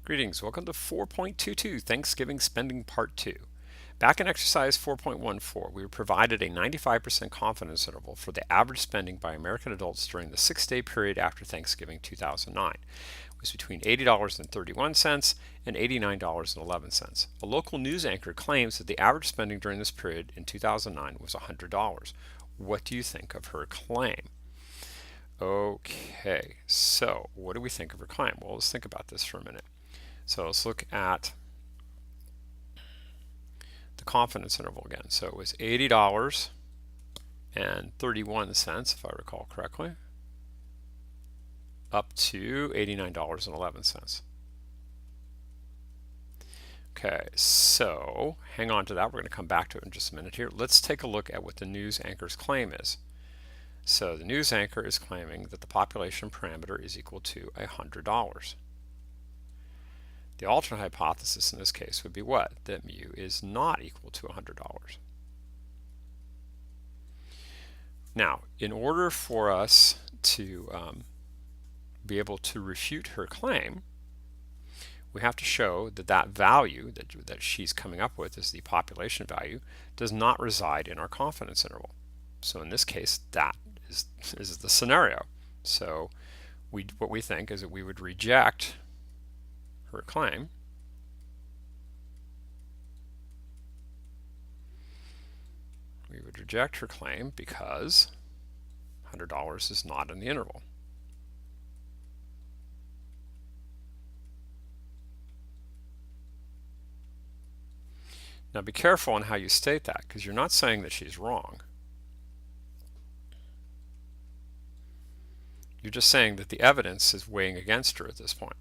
Greetings, welcome to 4.22 Thanksgiving Spending Part 2. Back in exercise 4.14, we were provided a 95% confidence interval for the average spending by American adults during the 6-day period after Thanksgiving 2009. It was between $80.31 and $89.11. A local news anchor claims that the average spending during this period in 2009 was $100. What do you think of her claim? Okay, so what do we think of her claim? Well, let's think about this for a minute. So let's look at the confidence interval again. So it was $80.31, if I recall correctly, up to $89.11. Okay, so hang on to that. We're going to come back to it in just a minute here. Let's take a look at what the news anchor's claim is. So the news anchor is claiming that the population parameter is equal to $100. The alternate hypothesis in this case would be what? That mu is not equal to $100. Now, in order for us to be able to refute her claim, we have to show that that value that she's coming up with as the population value does not reside in our confidence interval. So in this case, that is the scenario. So what we think is that we would reject her claim. We would reject her claim because $100 is not in the interval. Now be careful on how you state that, because you're not saying that she's wrong. You're just saying that the evidence is weighing against her at this point.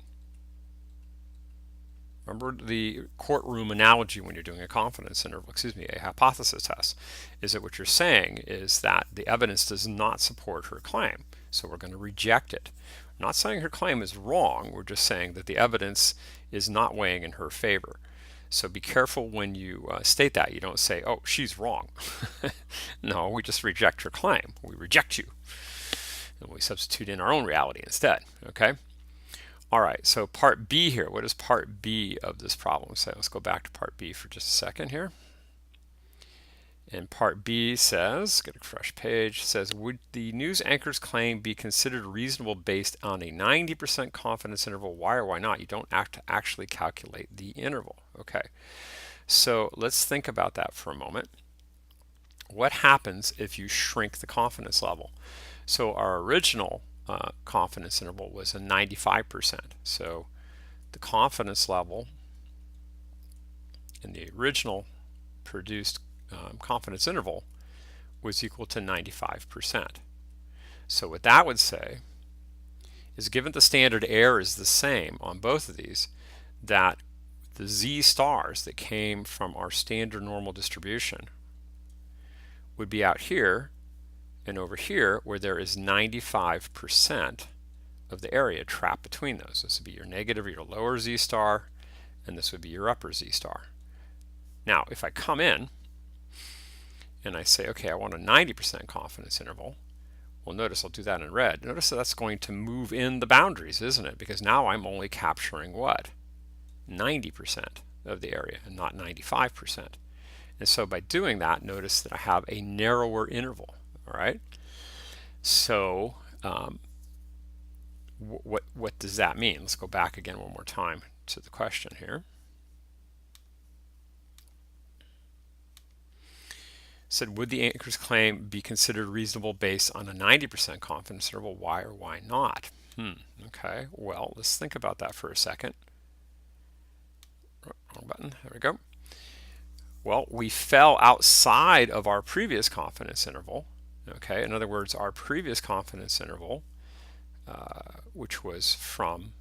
Remember the courtroom analogy when you're doing a confidence interval, a hypothesis test, is that what you're saying is that the evidence does not support her claim, so we're going to reject it. I'm not saying her claim is wrong, we're just saying that the evidence is not weighing in her favor. So be careful when you state that. You don't say, oh, she's wrong. No, we just reject her claim. We reject you. And we substitute in our own reality instead, okay? All right, so part B here, what is part B of this problem? So let's go back to part B for just a second here. And part B says, get a fresh page, says, would the news anchor's claim be considered reasonable based on a 90% confidence interval? Why or why not? You don't have to actually calculate the interval. Okay, so let's think about that for a moment. What happens if you shrink the confidence level? So our original confidence interval was a 95%. So the confidence level in the original produced confidence interval was equal to 95%. So what that would say is, given the standard error is the same on both of these, that the z stars that came from our standard normal distribution would be out here and over here, where there is 95% of the area trapped between those. This would be your negative or your lower z star, and this would be your upper z star. Now, if I come in and I say, okay, I want a 90% confidence interval, well, notice I'll do that in red. Notice that that's going to move in the boundaries, isn't it? Because now I'm only capturing what? 90% of the area and not 95%. And so by doing that, notice that I have a narrower interval. All right. So what does that mean? Let's go back again one more time to the question here. It said, would the anchor's claim be considered reasonable based on a 90% confidence interval? Why or why not? Okay. Well, let's think about that for a second. Wrong button. There we go. Well, we fell outside of our previous confidence interval. Okay, in other words, our previous confidence interval, which was from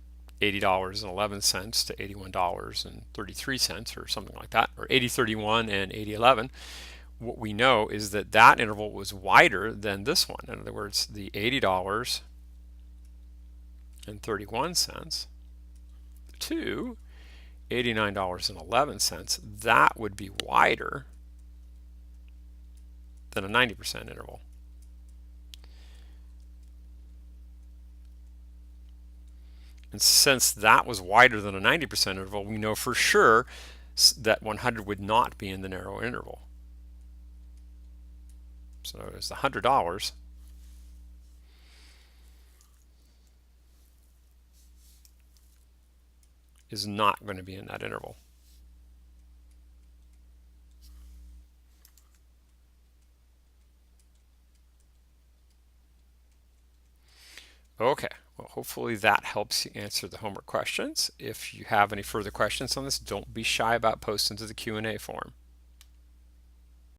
$80.11 to $81.33 or something like that, or $80.31 and $80.11, what we know is that that interval was wider than this one. In other words, the $80.31 to $89.11, that would be wider than a 90% interval. And since that was wider than a 90% interval, we know for sure that 100 would not be in the narrow interval. So it's the $100 is not going to be in that interval. Okay, well, hopefully that helps you answer the homework questions. If you have any further questions on this, don't be shy about posting to the Q&A forum.